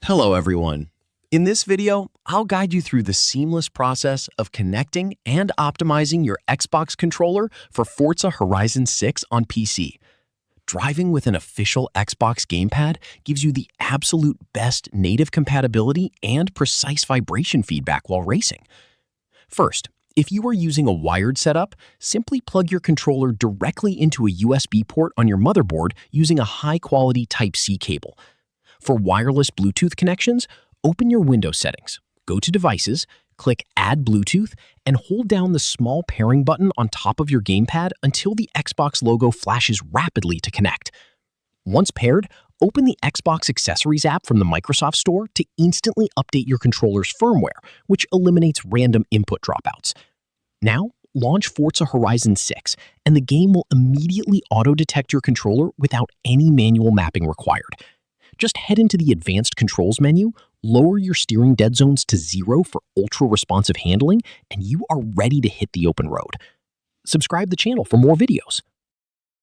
Hello everyone. In this video, I'll guide you through the seamless process of connecting and optimizing your Xbox controller for Forza Horizon 6 on PC. Driving with an official Xbox gamepad gives you the absolute best native compatibility and precise vibration feedback while racing. First, if you are using a wired setup, simply plug your controller directly into a USB port on your motherboard using a high-quality Type-C cable. For wireless Bluetooth connections, open your Windows settings, go to Devices, click Add Bluetooth, and hold down the small pairing button on top of your gamepad until the Xbox logo flashes rapidly to connect. Once paired, open the Xbox Accessories app from the Microsoft Store to instantly update your controller's firmware, which eliminates random input dropouts. Now, launch Forza Horizon 6, and the game will immediately auto-detect your controller without any manual mapping required. Just head into the Advanced Controls menu, lower your steering dead zones to 0 for ultra-responsive handling, and you are ready to hit the open road. Subscribe to the channel for more videos.